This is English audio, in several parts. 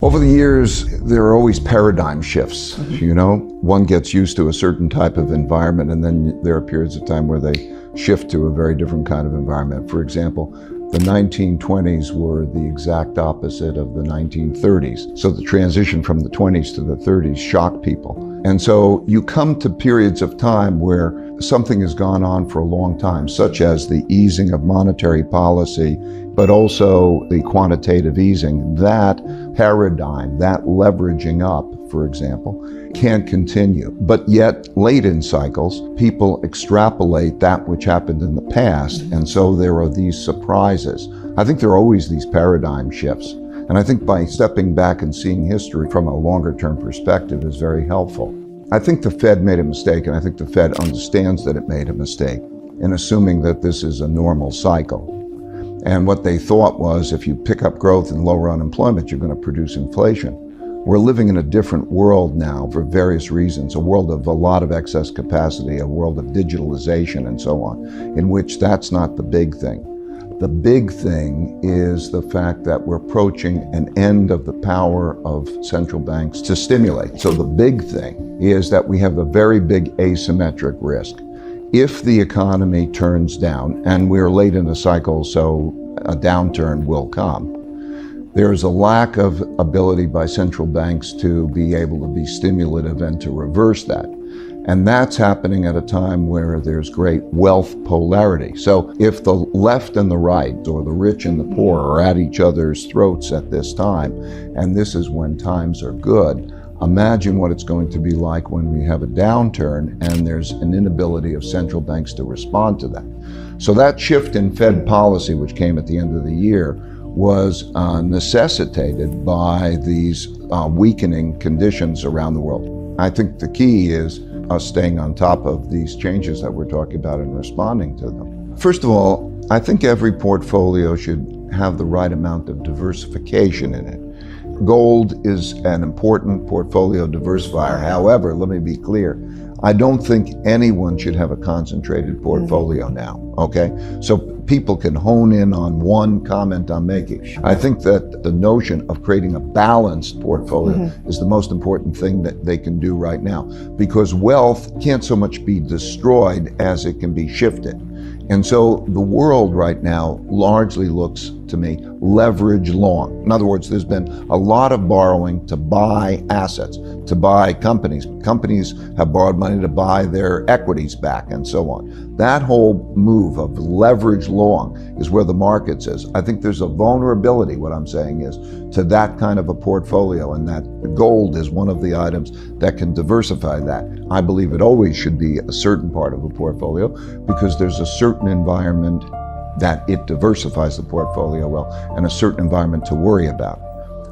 Over the years, there are always paradigm shifts, One gets used to a certain type of environment, and then there are periods of time where they shift to a very different kind of environment. For example, the 1920s were the exact opposite of the 1930s. So the transition from the 20s to the 30s shocked people. And so you come to periods of time where something has gone on for a long time, such as the easing of monetary policy, but also the quantitative easing. That paradigm, that leveraging up, for example, can't continue. But yet, late in cycles, people extrapolate that which happened in the past, and so there are these surprises. I think there are always these paradigm shifts. And I think by stepping back and seeing history from a longer-term perspective is very helpful. I think the Fed made a mistake, and I think the Fed understands that it made a mistake in assuming that this is a normal cycle. And what they thought was, if you pick up growth and lower unemployment, you're going to produce inflation. We're living in a different world now for various reasons, a world of a lot of excess capacity, a world of digitalization and so on, in which that's not the big thing. The big thing is the fact that we're approaching an end of the power of central banks to stimulate. So the big thing is that we have a very big asymmetric risk. If the economy turns down, and we're late in the cycle, so a downturn will come, there's a lack of ability by central banks to be able to be stimulative and to reverse that. And that's happening at a time where there's great wealth polarity. So if the left and the right, or the rich and the poor, are at each other's throats at this time, and this is when times are good, imagine what it's going to be like when we have a downturn and there's an inability of central banks to respond to that. So that shift in Fed policy, which came at the end of the year, was necessitated by these weakening conditions around the world. I think the key is us staying on top of these changes that we're talking about and responding to them. First of all, I think every portfolio should have the right amount of diversification in it. Gold is an important portfolio diversifier. However, let me be clear, I don't think anyone should have a concentrated portfolio now, okay? So people can hone in on one comment I'm making. I think that the notion of creating a balanced portfolio is the most important thing that they can do right now, because wealth can't so much be destroyed as it can be shifted. And so the world right now largely looks, to me, leverage long. In other words, there's been a lot of borrowing to buy assets, to buy companies. Companies have borrowed money to buy their equities back and so on. That whole move of leverage long is where the market is. I think there's a vulnerability, what I'm saying is, to that kind of a portfolio, and that gold is one of the items that can diversify that. I believe it always should be a certain part of a portfolio because there's a certain environment that it diversifies the portfolio well, and a certain environment to worry about.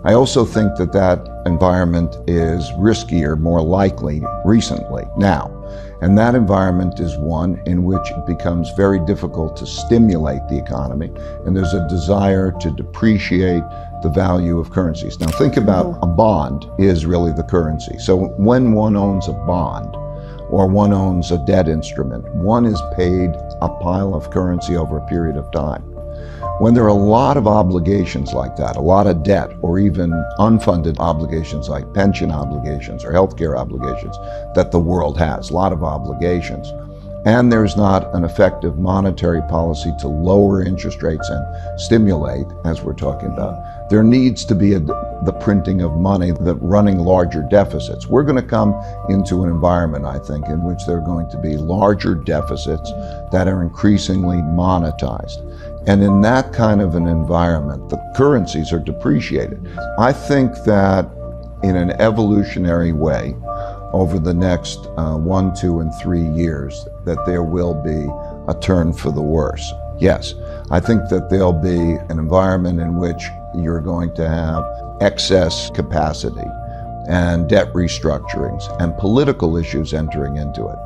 I also think that that environment is riskier, more likely recently now. And that environment is one in which it becomes very difficult to stimulate the economy, and there's a desire to depreciate the value of currencies. Now think about a bond is really the currency. So when one owns a bond, or one owns a debt instrument, one is paid a pile of currency over a period of time. When there are a lot of obligations like that, a lot of debt, or even unfunded obligations like pension obligations or healthcare obligations that the world has, a lot of obligations, and there's not an effective monetary policy to lower interest rates and stimulate, as we're talking about, there needs to be the printing of money, the running larger deficits. We're going to come into an environment, I think, in which there are going to be larger deficits that are increasingly monetized. And in that kind of an environment, the currencies are depreciated. I think that in an evolutionary way, over the next 1, 2, and 3 years, that there will be a turn for the worse. Yes, I think that there'll be an environment in which you're going to have excess capacity and debt restructurings and political issues entering into it.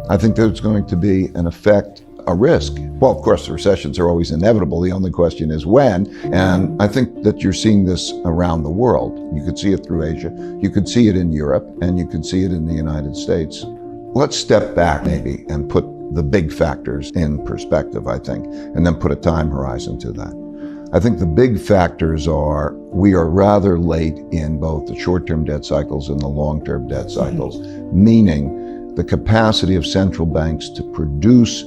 I think there's going to be an effect, a risk. Well, of course, recessions are always inevitable. The only question is when. And I think that you're seeing this around the world. You could see it through Asia. You could see it in Europe, and you could see it in the United States. Let's step back maybe and put the big factors in perspective, I think, and then put a time horizon to that. I think the big factors are we are rather late in both the short-term debt cycles and the long-term debt cycles, meaning the capacity of central banks to produce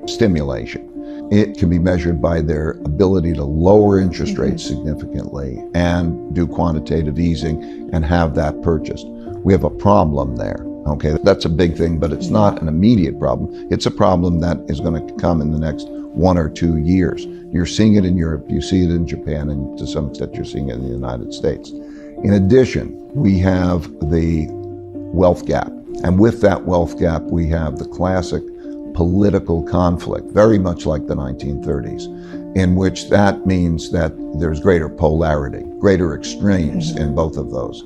stimulation. It can be measured by their ability to lower interest rates significantly and do quantitative easing and have that purchased. We have a problem there. Okay, that's a big thing, but it's not an immediate problem. It's a problem that is going to come in the next 1 or 2 years. You're seeing it in Europe, you see it in Japan, and to some extent you're seeing it in the United States. In addition, we have the wealth gap. And with that wealth gap, we have the classic political conflict, very much like the 1930s, in which that means that there's greater polarity, greater extremes in both of those.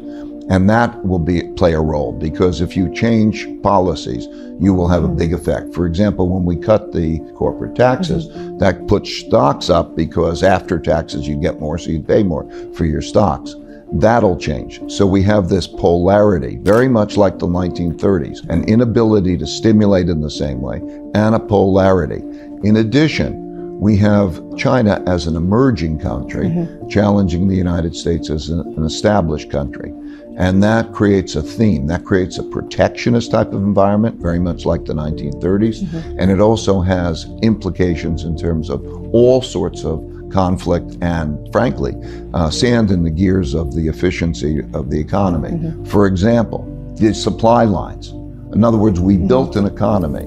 And that will play a role, because if you change policies, you will have a big effect. For example, when we cut the corporate taxes, that puts stocks up because after taxes you get more, so you pay more for your stocks. That'll change. So we have this polarity, very much like the 1930s, an inability to stimulate in the same way, and a polarity. In addition, we have China as an emerging country challenging the United States as an established country. And that creates a theme, that creates a protectionist type of environment, very much like the 1930s. And it also has implications in terms of all sorts of conflict and, frankly, sand in the gears of the efficiency of the economy. For example, the supply lines. In other words, we built an economy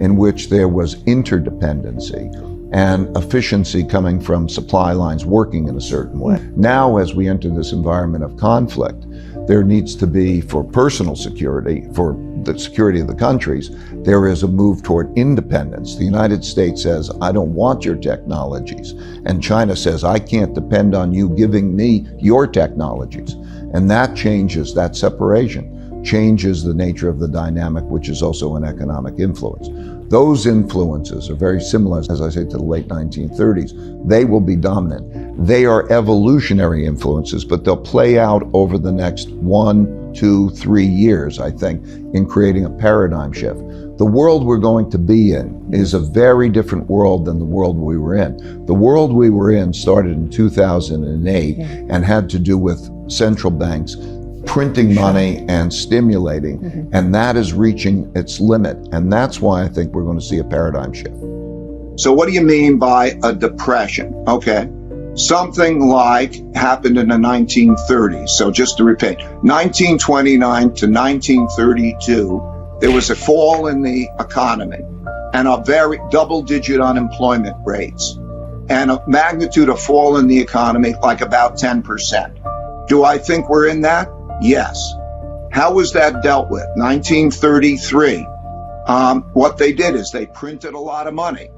in which there was interdependency and efficiency coming from supply lines working in a certain way. Now, as we enter this environment of conflict, there needs to be, for personal security, for the security of the countries, there is a move toward independence. The United States says, I don't want your technologies. And China says, I can't depend on you giving me your technologies. And that changes, that separation changes the nature of the dynamic, which is also an economic influence. Those influences are very similar, as I say, to the late 1930s. They will be dominant. They are evolutionary influences, but they'll play out over the next 1, 2, 3 years, I think, in creating a paradigm shift. The world we're going to be in is a very different world than the world we were in. The world we were in started in 2008 and had to do with central banks printing money and stimulating, and that is reaching its limit. And that's why I think we're going to see a paradigm shift. So what do you mean by a depression? Okay, something like happened in the 1930s. So just to repeat, 1929 to 1932, there was a fall in the economy and a very double-digit unemployment rates and a magnitude of fall in the economy like about 10%. Do I think we're in that? Yes. How was that dealt with? 1933. What they did is they printed a lot of money.